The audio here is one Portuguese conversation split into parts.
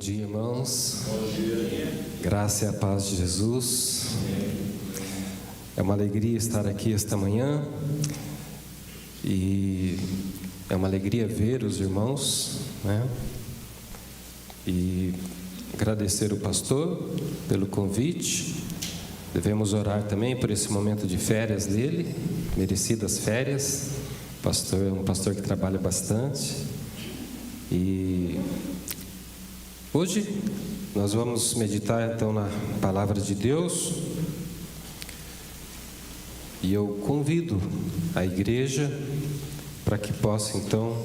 dia, irmãos. Bom dia. Graça e a paz de Jesus. É uma alegria estar aqui esta manhã e é uma alegria ver os irmãos, né? E agradecer o pastor pelo convite. Devemos orar também por esse momento de férias dele, merecidas férias. O pastor é um pastor que trabalha bastante. E hoje nós vamos meditar então na palavra de Deus. E eu convido a igreja para que possa então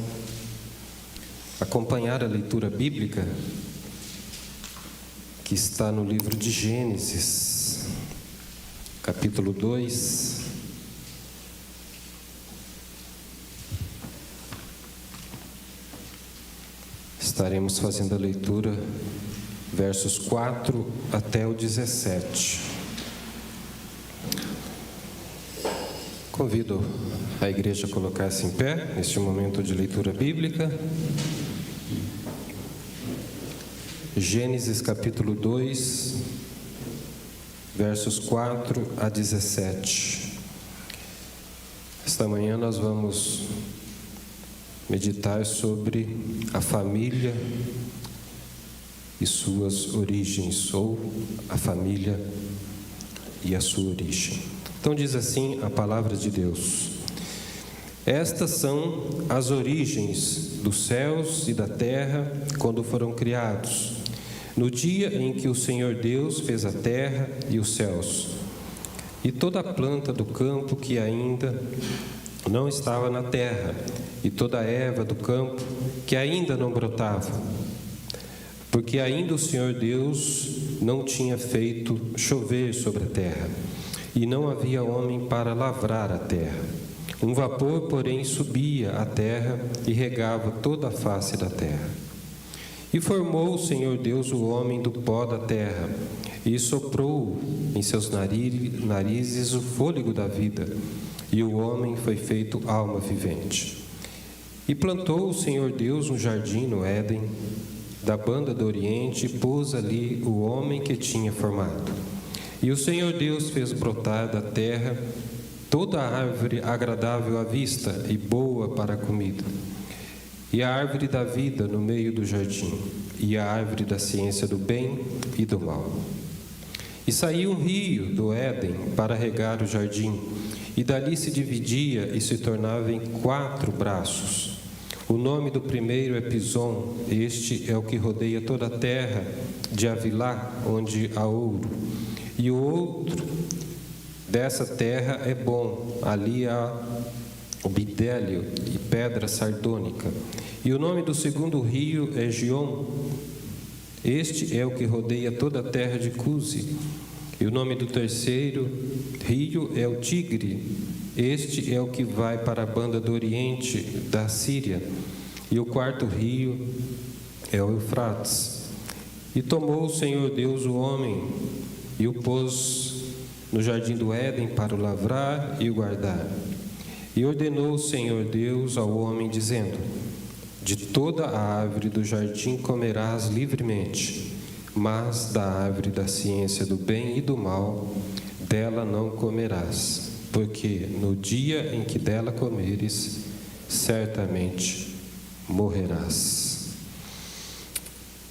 acompanhar a leitura bíblica que está no livro de Gênesis, capítulo 2. Estaremos fazendo a leitura, versos 4 até o 17. Convido a igreja a colocar-se em pé neste momento de leitura bíblica. Gênesis capítulo 2, versos 4 a 17. Esta manhã nós vamos meditar sobre a família e suas origens, ou a família e a sua origem. Então diz assim a palavra de Deus: estas são as origens dos céus e da terra quando foram criados, no dia em que o Senhor Deus fez a terra e os céus, e toda a planta do campo que ainda não estava na terra, e toda a erva do campo que ainda não brotava, porque ainda o Senhor Deus não tinha feito chover sobre a terra, e não havia homem para lavrar a terra. Um vapor, porém, subia à terra e regava toda a face da terra. E formou o Senhor Deus o homem do pó da terra, e soprou em seus narizes o fôlego da vida, e o homem foi feito alma vivente. E plantou o Senhor Deus um jardim no Éden, da banda do Oriente, e pôs ali o homem que tinha formado. E o Senhor Deus fez brotar da terra toda a árvore agradável à vista e boa para a comida, e a árvore da vida no meio do jardim, e a árvore da ciência do bem e do mal. E saiu um rio do Éden para regar o jardim, e dali se dividia e se tornava em 4 braços. O nome do primeiro é Pison, este é o que rodeia toda a terra de Avilá, onde há ouro. E o outro dessa terra é bom, ali há o bidélio e pedra sardônica. E o nome do segundo rio é Gion, este é o que rodeia toda a terra de Cusi. E o nome do terceiro rio é o Tigre, este é o que vai para a banda do Oriente da Síria. E o quarto rio é o Eufrates. E tomou o Senhor Deus o homem e o pôs no jardim do Éden para o lavrar e o guardar. E ordenou o Senhor Deus ao homem, dizendo: de toda a árvore do jardim comerás livremente, mas da árvore da ciência do bem e do mal, dela não comerás, porque no dia em que dela comeres, certamente morrerás.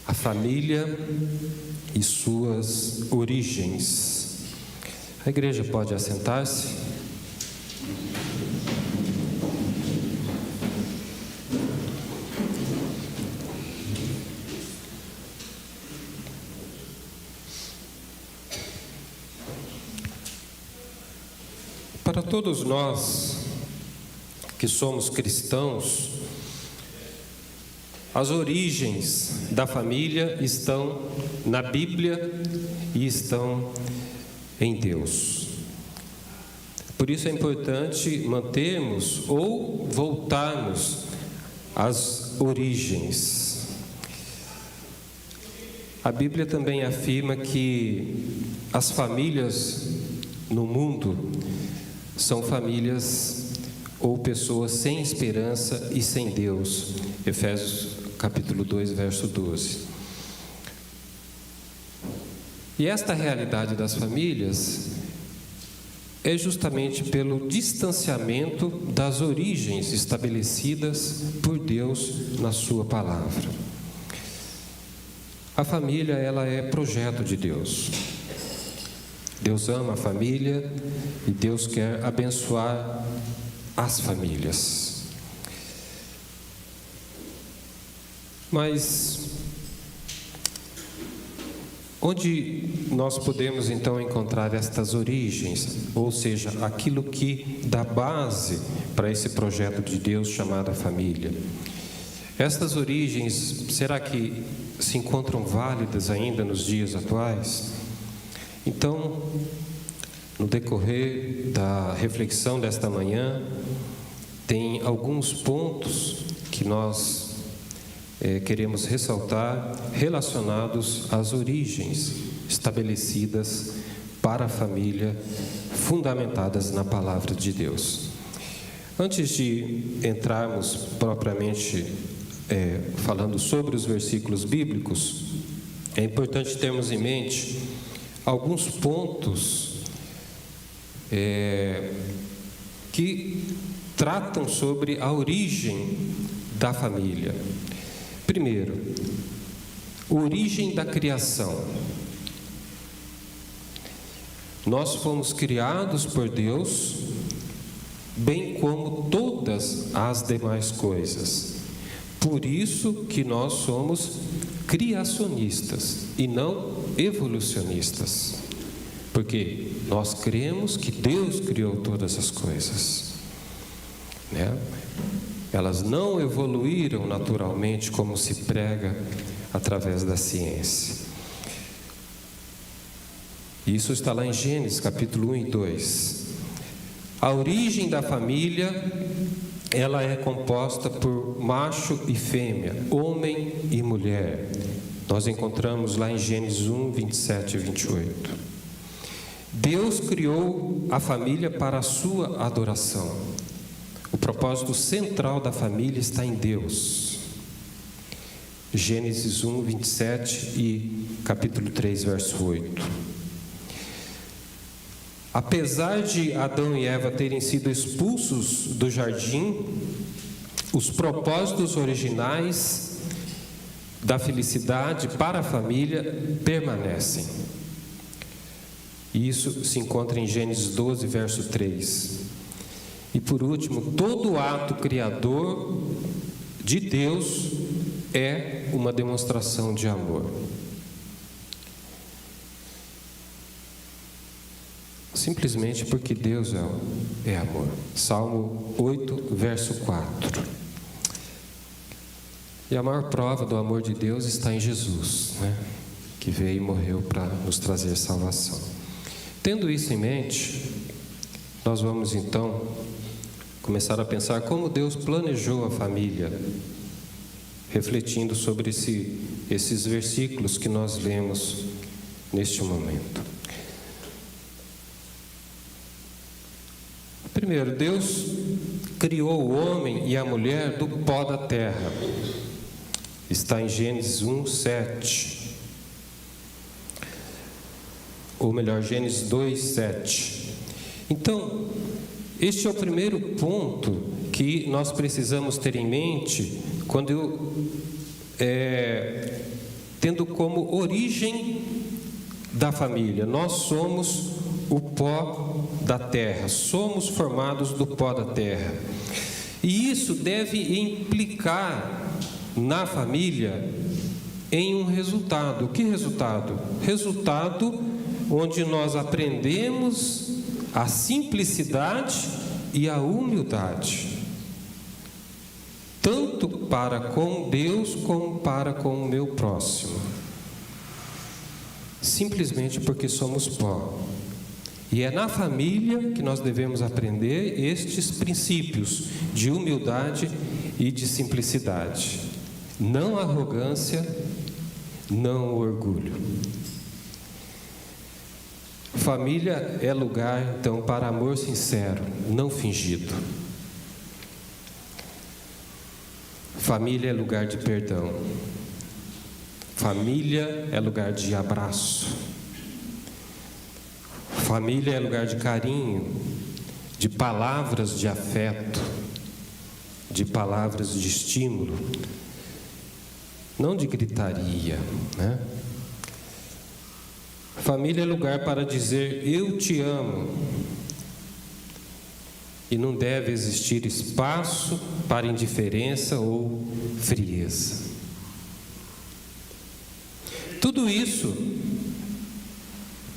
A família e suas origens. A igreja pode assentar-se. Para todos nós que somos cristãos, as origens da família estão na Bíblia e estão em Deus. Por isso é importante mantermos ou voltarmos às origens. A Bíblia também afirma que as famílias no mundo são famílias ou pessoas sem esperança e sem Deus. Efésios capítulo 2, verso 12. E esta realidade das famílias é justamente pelo distanciamento das origens estabelecidas por Deus na sua palavra. A família, ela é projeto de Deus. Deus ama a família e Deus quer abençoar as famílias. Mas onde nós podemos então encontrar estas origens, ou seja, aquilo que dá base para esse projeto de Deus chamado família? Estas origens, será que se encontram válidas ainda nos dias atuais? Então, no decorrer da reflexão desta manhã, tem alguns pontos que nós queremos ressaltar relacionados às origens estabelecidas para a família, fundamentadas na palavra de Deus. Antes de entrarmos propriamente falando sobre os versículos bíblicos, é importante termos em mente alguns pontos que tratam sobre a origem da família. Primeiro, a origem da criação. Nós fomos criados por Deus, bem como todas as demais coisas. Por isso que nós somos criacionistas e não evolucionistas. Porque nós cremos que Deus criou todas as coisas, né? Elas não evoluíram naturalmente como se prega através da ciência. Isso está lá em Gênesis capítulo 1 e 2. A origem da família, ela é composta por macho e fêmea, homem e mulher. Nós encontramos lá em Gênesis 1, 27 e 28. Deus criou a família para a sua adoração. O propósito central da família está em Deus. Gênesis 1, 27 e capítulo 3, verso 8. Apesar de Adão e Eva terem sido expulsos do jardim, os propósitos originais da felicidade para a família permanecem. E isso se encontra em Gênesis 12, verso 3. E por último, todo ato criador de Deus é uma demonstração de amor. Simplesmente porque Deus é amor. Salmo 8, verso 4. E a maior prova do amor de Deus está em Jesus, né? Que veio e morreu para nos trazer salvação. Tendo isso em mente, nós vamos então começar a pensar como Deus planejou a família, refletindo sobre esses versículos que nós lemos neste momento. Primeiro, Deus criou o homem e a mulher do pó da terra. Está em Gênesis 1, 7. Ou melhor, Gênesis 2, 7. Então, este é o primeiro ponto que nós precisamos ter em mente quando tendo como origem da família. Nós somos o pó da terra, somos formados do pó da terra. E isso deve implicar na família em um resultado. Que resultado? Resultado onde nós aprendemos a simplicidade e a humildade, tanto para com Deus como para com o meu próximo, simplesmente porque somos pó. E é na família que nós devemos aprender estes princípios de humildade e de simplicidade, não arrogância, não orgulho. Família é lugar, então, para amor sincero, não fingido. Família é lugar de perdão. Família é lugar de abraço. Família é lugar de carinho, de palavras de afeto, de palavras de estímulo, não de gritaria, né? Família é lugar para dizer eu te amo, e não deve existir espaço para indiferença ou frieza. Tudo isso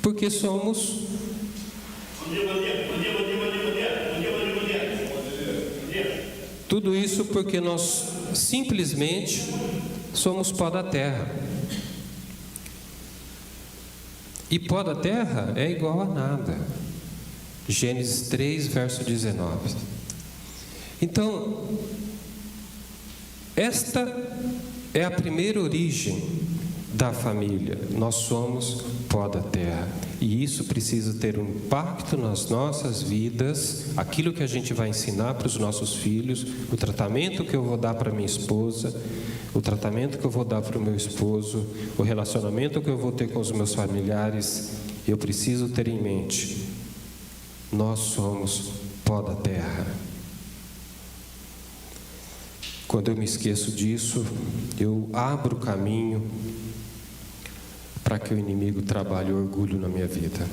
porque somos Tudo isso porque nós simplesmente somos pó da terra. E pó da terra é igual a nada. Gênesis 3, verso 19. Então, esta é a primeira origem da família. Nós somos pó da terra. E isso precisa ter um impacto nas nossas vidas, aquilo que a gente vai ensinar para os nossos filhos, o tratamento que eu vou dar para minha esposa, o tratamento que eu vou dar para o meu esposo, o relacionamento que eu vou ter com os meus familiares. Eu preciso ter em mente, nós somos pó da terra. Quando eu me esqueço disso, eu abro o caminho para que o inimigo trabalhe o orgulho na minha vida.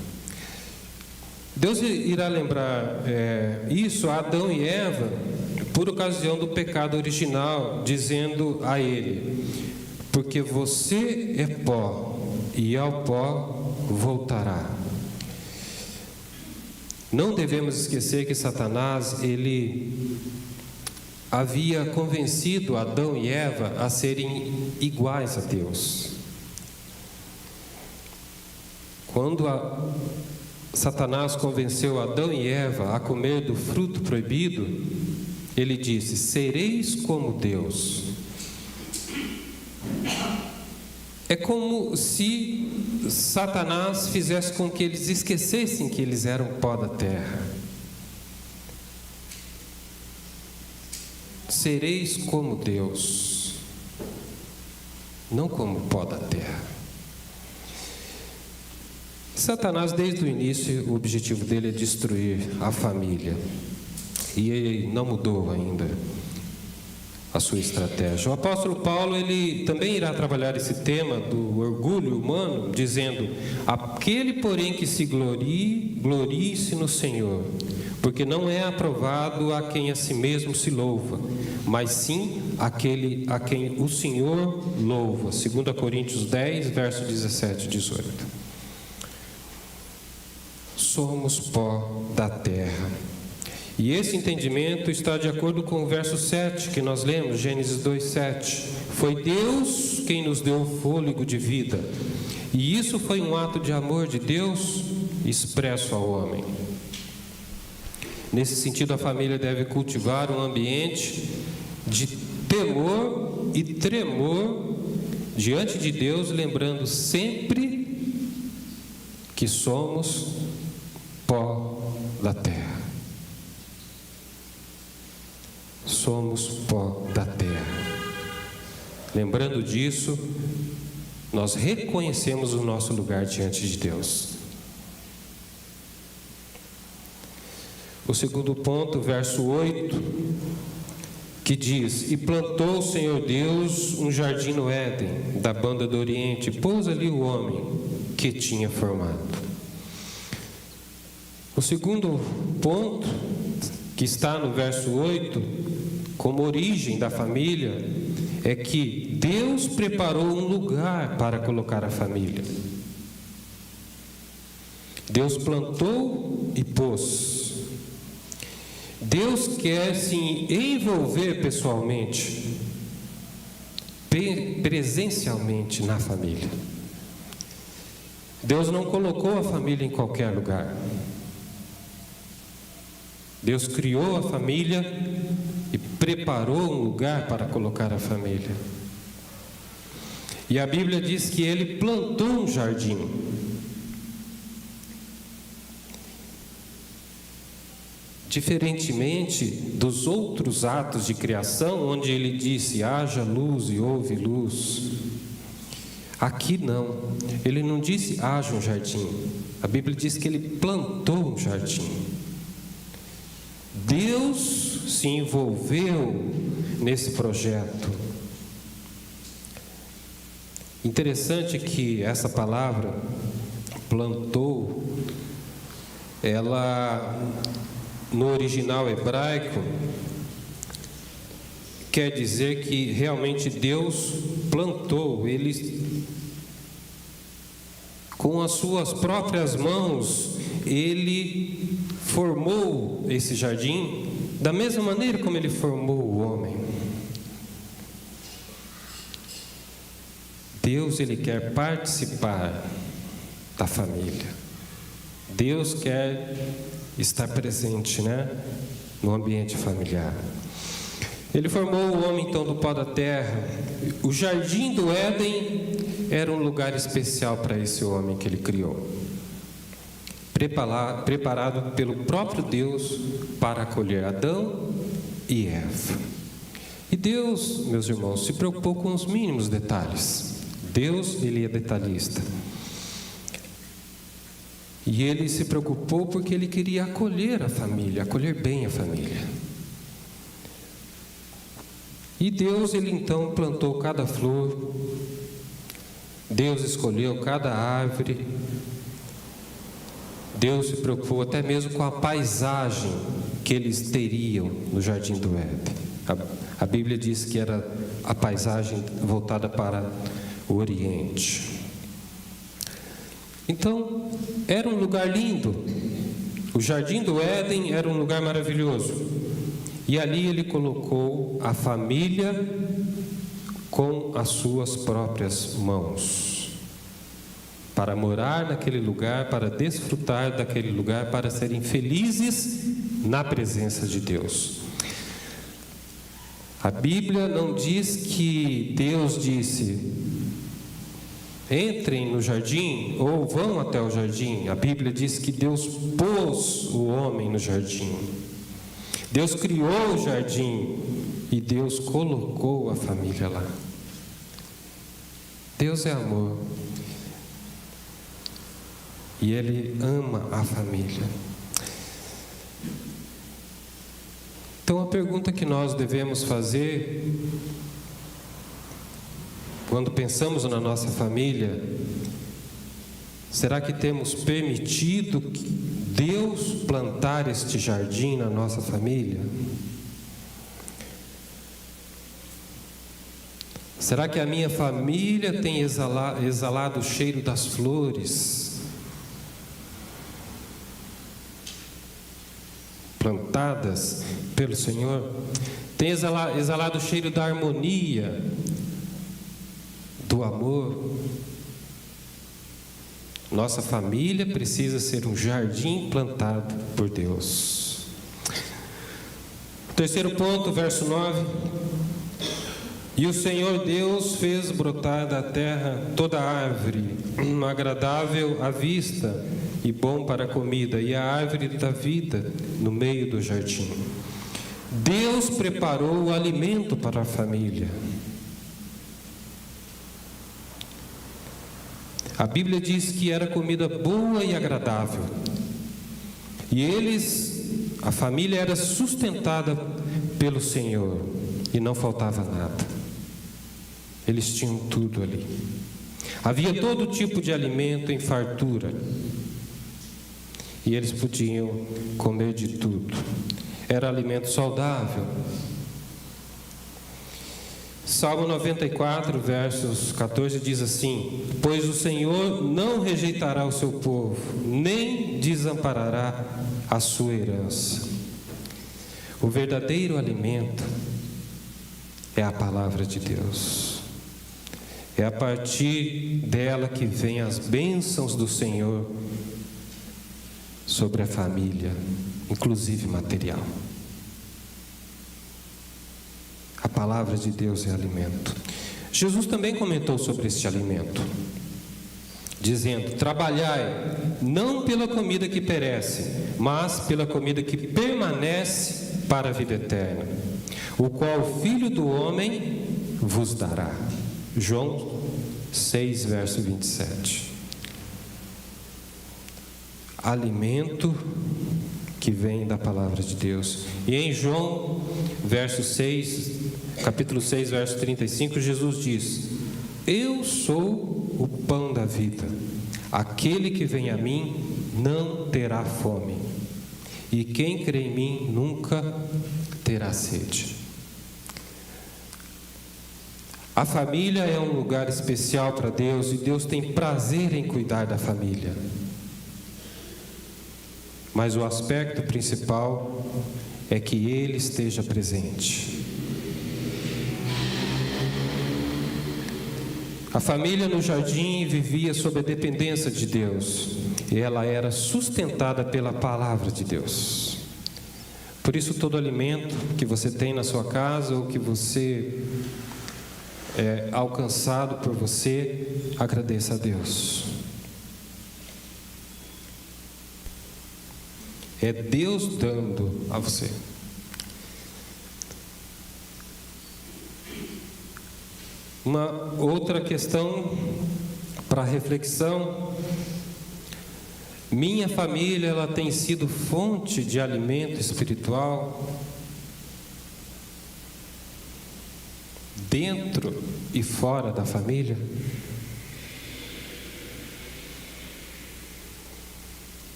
Deus irá lembrar isso a Adão e Eva por ocasião do pecado original, dizendo a ele: porque você é pó e ao pó voltará. Não devemos esquecer que Satanás, ele havia convencido Adão e Eva a serem iguais a Deus. Quando Satanás convenceu Adão e Eva a comer do fruto proibido, ele disse: sereis como Deus. É como se Satanás fizesse com que eles esquecessem que eles eram pó da terra. Sereis como Deus, não como pó da terra. Satanás, desde o início, o objetivo dele é destruir a família. E ele não mudou ainda a sua estratégia. O apóstolo Paulo, ele também irá trabalhar esse tema do orgulho humano, dizendo: aquele, porém, que se glorie-se no Senhor, porque não é aprovado a quem a si mesmo se louva, mas sim aquele a quem o Senhor louva. 2 Coríntios 10, verso 17 e 18. Somos pó da terra. E esse entendimento está de acordo com o verso 7 que nós lemos, Gênesis 2:7. Foi Deus quem nos deu o fôlego de vida. E isso foi um ato de amor de Deus expresso ao homem. Nesse sentido, a família deve cultivar um ambiente de temor e tremor diante de Deus, lembrando sempre que somos pó da terra. Somos pó da terra. Lembrando disso, nós reconhecemos o nosso lugar diante de Deus. O segundo ponto, verso 8, que diz: e plantou o Senhor Deus um jardim no Éden, da banda do Oriente, e pôs ali o homem que tinha formado. O segundo ponto, que está no verso 8, como origem da família, é que Deus preparou um lugar para colocar a família. Deus plantou e pôs. Deus quer se envolver pessoalmente, presencialmente na família. Deus não colocou a família em qualquer lugar. Deus criou a família e preparou um lugar para colocar a família. E a Bíblia diz que Ele plantou um jardim. Diferentemente dos outros atos de criação, onde Ele disse: haja luz e houve luz. Aqui não. Ele não disse: haja um jardim. A Bíblia diz que ele plantou um jardim. Deus se envolveu nesse projeto. Interessante que essa palavra, plantou, ela, no original hebraico, quer dizer que realmente Deus plantou, Ele, com as suas próprias mãos, Ele formou esse jardim, da mesma maneira como Ele formou o homem. Deus, Ele quer participar da família. Deus quer estar presente, no ambiente familiar. Ele formou o homem, então, do pó da terra. O jardim do Éden era um lugar especial para esse homem que ele criou, preparado pelo próprio Deus para acolher Adão e Eva. E Deus, meus irmãos, se preocupou com os mínimos detalhes. Deus, Ele é detalhista. E Ele se preocupou porque Ele queria acolher a família, acolher bem a família. E Deus, Ele então plantou cada flor, Deus escolheu cada árvore, Deus se preocupou até mesmo com a paisagem que eles teriam no jardim do Éden. A Bíblia diz que era a paisagem voltada para o Oriente. Então, era um lugar lindo. O jardim do Éden era um lugar maravilhoso. E ali Ele colocou a família com as suas próprias mãos, para morar naquele lugar, para desfrutar daquele lugar, para serem felizes na presença de Deus. A Bíblia não diz que Deus disse: entrem no jardim ou vão até o jardim. A Bíblia diz que Deus pôs o homem no jardim. Deus criou o jardim e Deus colocou a família lá. Deus é amor e Ele ama a família. Então a pergunta que nós devemos fazer quando pensamos na nossa família: será que temos permitido Deus plantar este jardim na nossa família? Será que a minha família tem exalado o cheiro das flores plantadas pelo Senhor? Tem exalado o cheiro da harmonia, do amor? Nossa família precisa ser um jardim plantado por Deus. Terceiro ponto, verso 9. E o Senhor Deus fez brotar da terra toda árvore, agradável à vista e bom para a comida, e a árvore da vida no meio do jardim. Deus preparou o alimento para a família. A Bíblia diz que era comida boa e agradável. E a família era sustentada pelo Senhor e não faltava nada. Eles tinham tudo ali. Havia todo tipo de alimento em fartura. E eles podiam comer de tudo. Era alimento saudável. Salmo 94, versos 14 diz assim: pois o Senhor não rejeitará o seu povo, nem desamparará a sua herança. O verdadeiro alimento é a palavra de Deus. É a partir dela que vem as bênçãos do Senhor sobre a família, inclusive material. A palavra de Deus é alimento. Jesus também comentou sobre este alimento, dizendo: trabalhai não pela comida que perece, mas pela comida que permanece para a vida eterna, o qual o Filho do Homem vos dará. João 6, verso 27. alimento que vem da palavra de Deus. E em João, capítulo 6, verso 35, Jesus diz: eu sou o pão da vida. Aquele que vem a mim não terá fome, e quem crê em mim nunca terá sede. A família é um lugar especial para Deus, e Deus tem prazer em cuidar da família. Mas o aspecto principal é que Ele esteja presente. A família no jardim vivia sob a dependência de Deus, e ela era sustentada pela palavra de Deus. Por isso, todo alimento que você tem na sua casa, ou que você é alcançado por você, agradeça a Deus. É Deus dando a você. Uma outra questão para reflexão: minha família, ela tem sido fonte de alimento espiritual dentro e fora da família?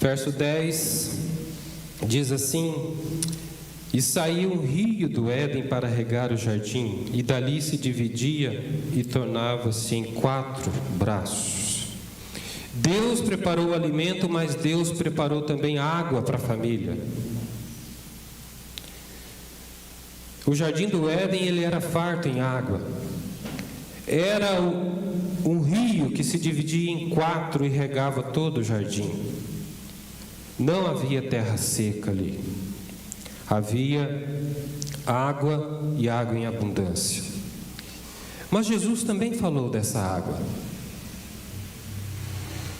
Verso 10 diz assim: e saiu um rio do Éden para regar o jardim, e dali se dividia e tornava-se em 4 braços. Deus preparou o alimento, mas Deus preparou também água para a família. O jardim do Éden, ele era farto em água. Era um rio que se dividia em 4 e regava todo o jardim. Não havia terra seca ali. Havia água, e água em abundância. Mas Jesus também falou dessa água,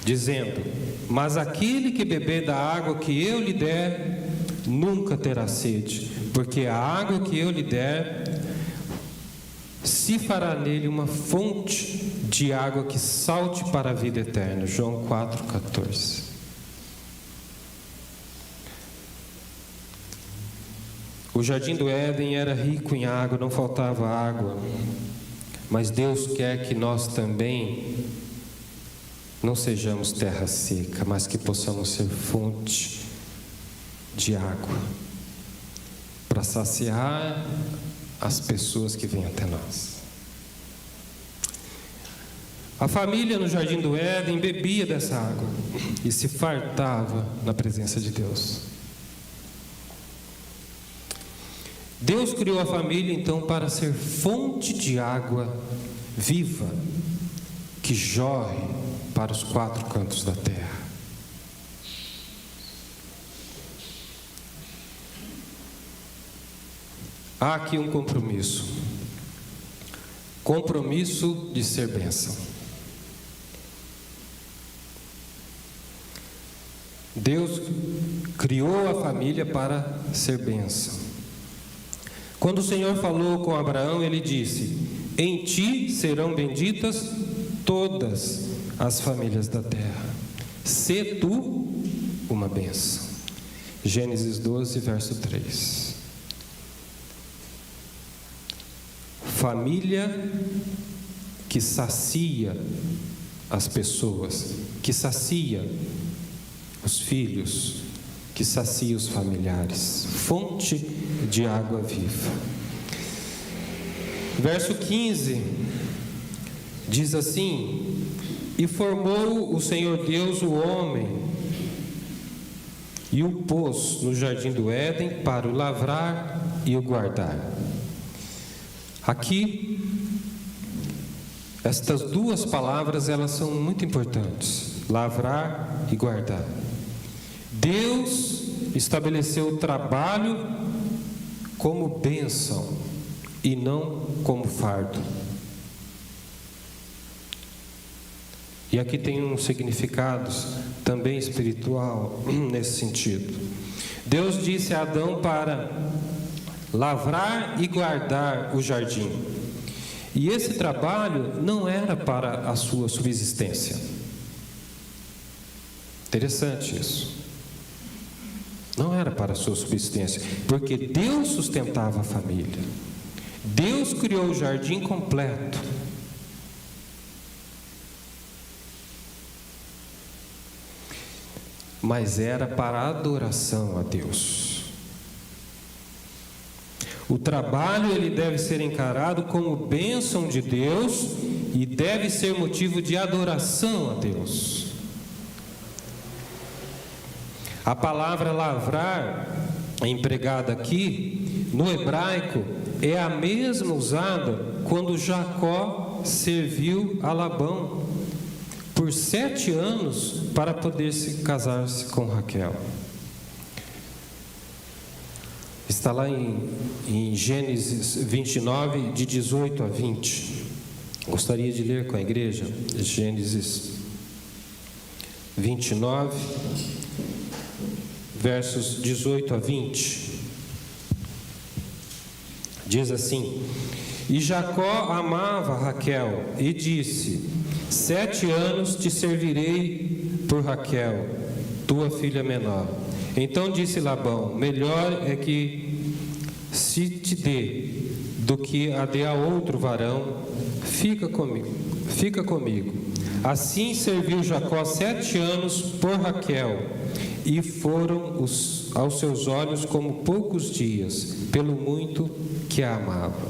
dizendo: mas aquele que beber da água que eu lhe der, nunca terá sede, porque a água que eu lhe der se fará nele uma fonte de água que salte para a vida eterna. João 4,14. O jardim do Éden era rico em água, não faltava água. Mas Deus quer que nós também não sejamos terra seca, mas que possamos ser fonte de água para saciar as pessoas que vêm até nós. A família no jardim do Éden bebia dessa água e se fartava na presença de Deus. Deus criou a família então para ser fonte de água viva, que jorre para os 4 cantos da terra. Há aqui um compromisso de ser bênção. Deus criou a família para ser bênção. Quando o Senhor falou com Abraão, Ele disse: em ti serão benditas todas as famílias da terra. Sê tu uma bênção. Gênesis 12, verso 3. Família que sacia as pessoas, que sacia os filhos, que sacia os familiares. Fonte de água viva. Verso 15 diz assim: e formou o Senhor Deus o homem e o pôs no jardim do Éden para o lavrar e o guardar. Aqui, estas 2 palavras, elas são muito importantes: lavrar e guardar. Deus estabeleceu o trabalho como bênção e não como fardo. E aqui tem um significado também espiritual nesse sentido. Deus disse a Adão para lavrar e guardar o jardim. E esse trabalho não era para a sua subsistência. Interessante isso. Não era para a sua subsistência, porque Deus sustentava a família. Deus criou o jardim completo. Mas era para a adoração a Deus. O trabalho ele deve ser encarado como bênção de Deus e deve ser motivo de adoração a Deus. A palavra lavrar, empregada aqui, no hebraico, é a mesma usada quando Jacó serviu a Labão por 7 anos para poder casar-se com Raquel. Está lá em Gênesis 29, de 18 a 20. Gostaria de ler com a igreja. Gênesis 29, versos 18 a 20. Diz assim: E Jacó amava Raquel e disse: 7 anos te servirei por Raquel, tua filha menor. Então disse Labão: melhor é que se te dê do que a dê a outro varão. Fica comigo. Assim serviu Jacó 7 anos por Raquel, e foram aos seus olhos como poucos dias, pelo muito que a amava.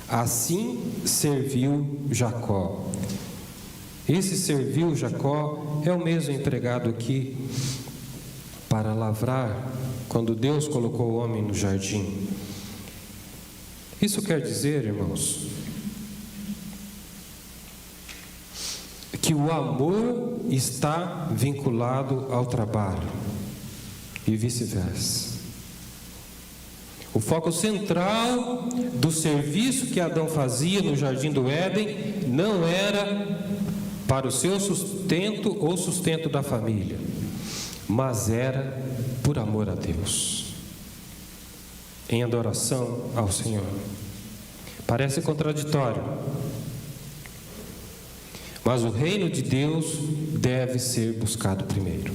Assim serviu Jacó. Esse serviu Jacó é o mesmo empregado aqui para lavrar, quando Deus colocou o homem no jardim. Isso quer dizer, irmãos, que o amor está vinculado ao trabalho e vice-versa. O foco central do serviço que Adão fazia no jardim do Éden não era para o seu sustento ou sustento da família, mas era por amor a Deus, em adoração ao Senhor. Parece contraditório, mas o reino de Deus deve ser buscado primeiro.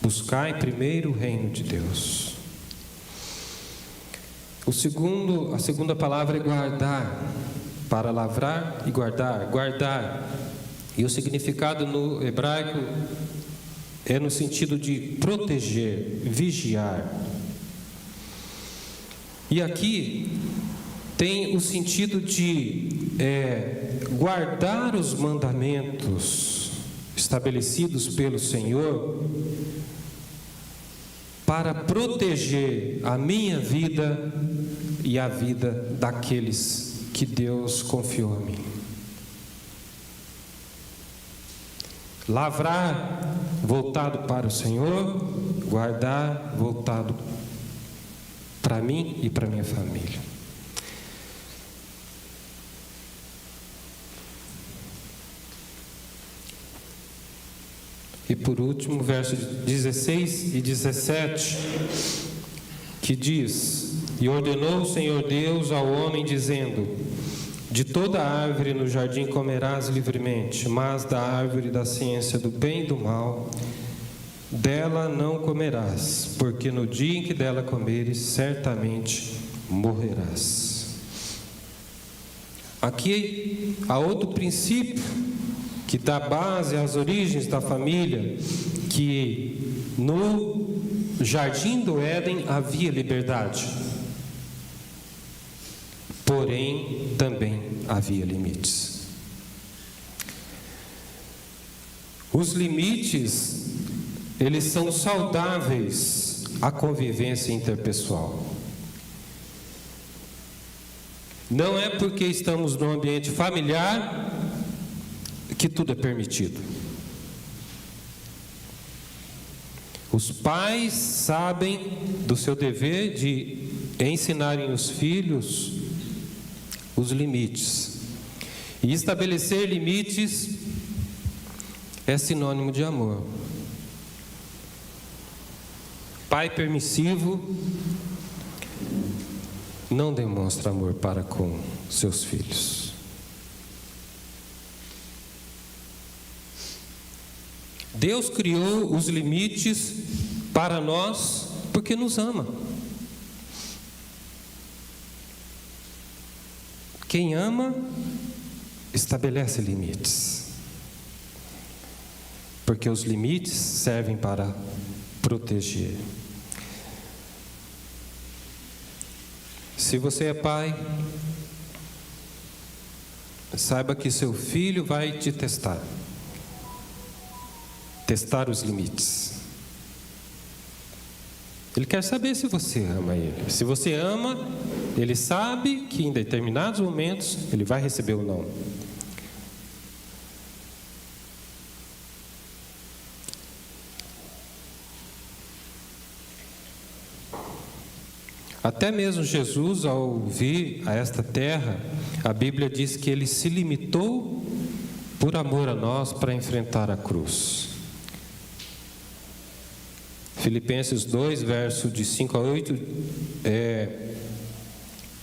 Buscai primeiro o reino de Deus. A segunda palavra é guardar, para lavrar e guardar, guardar. E o significado no hebraico é no sentido de proteger, vigiar. E aqui tem o sentido de guardar os mandamentos estabelecidos pelo Senhor para proteger a minha vida e a vida daqueles que Deus confiou a mim. Lavrar voltado para o Senhor, guardar voltado para mim e para minha família. E por último, versos 16 e 17, que diz: E ordenou o Senhor Deus ao homem, dizendo: De toda árvore no jardim comerás livremente, mas da árvore da ciência do bem e do mal, dela não comerás, porque no dia em que dela comeres, certamente morrerás. Aqui há outro princípio que dá base às origens da família, que no jardim do Éden havia liberdade, porém também havia limites. Os limites, eles são saudáveis à convivência interpessoal. Não é porque estamos num ambiente familiar que tudo é permitido. Os pais sabem do seu dever de ensinarem os filhos os limites. E estabelecer limites é sinônimo de amor. Pai permissivo não demonstra amor para com seus filhos. Deus criou os limites para nós porque nos ama. Quem ama, estabelece limites. Porque os limites servem para proteger. Se você é pai, saiba que seu filho vai te testar. Testar os limites. Ele quer saber se você ama ele. Se você ama, ele sabe que em determinados momentos ele vai receber o não. Até mesmo Jesus, ao vir a esta terra, a Bíblia diz que ele se limitou por amor a nós para enfrentar a cruz. Filipenses 2, verso de 5 a 8,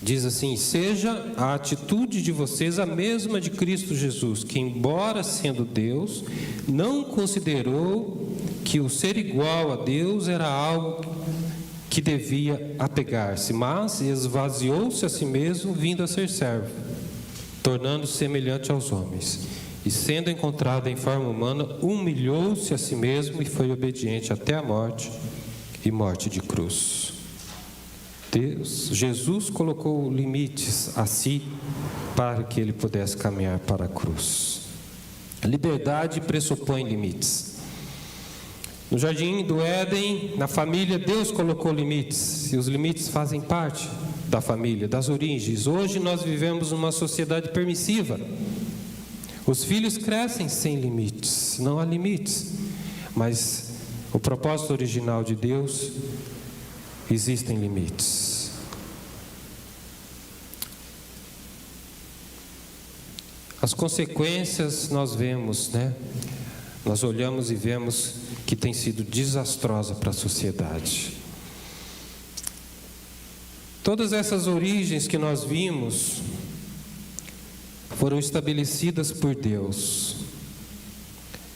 diz assim: seja a atitude de vocês a mesma de Cristo Jesus, que embora sendo Deus, não considerou que o ser igual a Deus era algo que devia apegar-se, mas esvaziou-se a si mesmo, vindo a ser servo, tornando-se semelhante aos homens. E sendo encontrado em forma humana, humilhou-se a si mesmo e foi obediente até a morte, e morte de cruz. Jesus colocou limites a si para que ele pudesse caminhar para a cruz. A liberdade pressupõe limites. No jardim do Éden, na família, Deus colocou limites, e os limites fazem parte da família, das origens. Hoje nós vivemos numa sociedade permissiva. Os filhos crescem sem limites, não há limites, mas o propósito original de Deus, existem limites. As consequências nós vemos, né? Nós olhamos e vemos que tem sido desastrosa para a sociedade. Todas essas origens que nós vimos foram estabelecidas por Deus.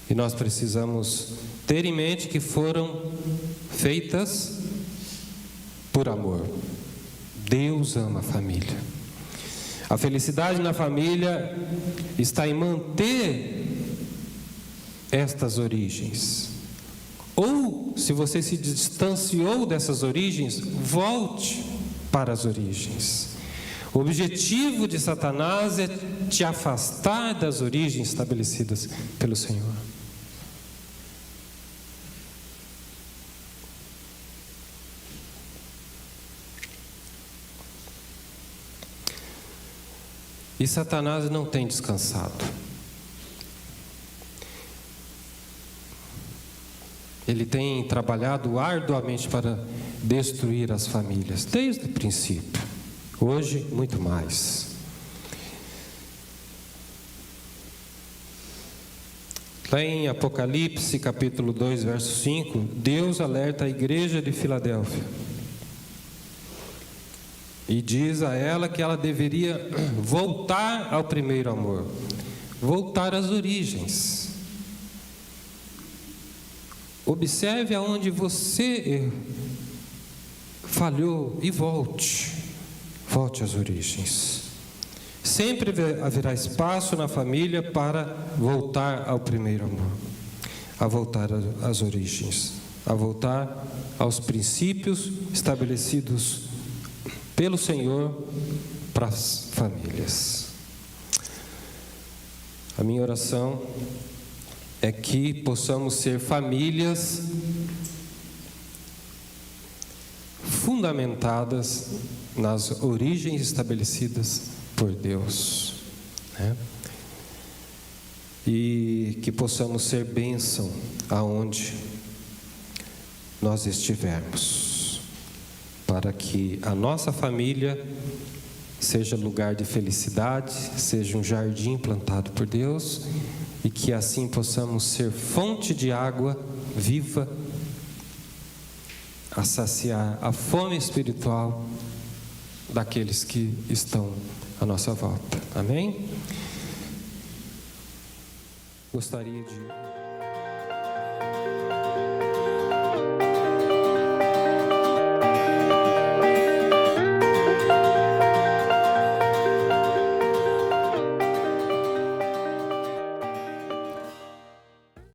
E nós precisamos ter em mente que foram feitas por amor. Deus ama a família. A felicidade na família está em manter estas origens. Ou, se você se distanciou dessas origens, volte para as origens. O objetivo de Satanás é te afastar das origens estabelecidas pelo Senhor. E Satanás não tem descansado. Ele tem trabalhado arduamente para destruir as famílias, desde o princípio. Hoje, muito mais. Lá em Apocalipse, capítulo 2, verso 5, Deus alerta a igreja de Filadélfia. E diz a ela que ela deveria voltar ao primeiro amor. Voltar às origens. Observe aonde você falhou e volte. Volte às origens. Sempre haverá espaço na família para voltar ao primeiro amor, a voltar às origens, a voltar aos princípios estabelecidos pelo Senhor para as famílias. A minha oração é que possamos ser famílias fundamentadas nas origens estabelecidas por Deus, né? E que possamos ser bênção aonde nós estivermos, para que a nossa família seja lugar de felicidade, seja um jardim plantado por Deus, e que assim possamos ser fonte de água viva a saciar a fome espiritual daqueles que estão à nossa volta. Amém? Gostaria de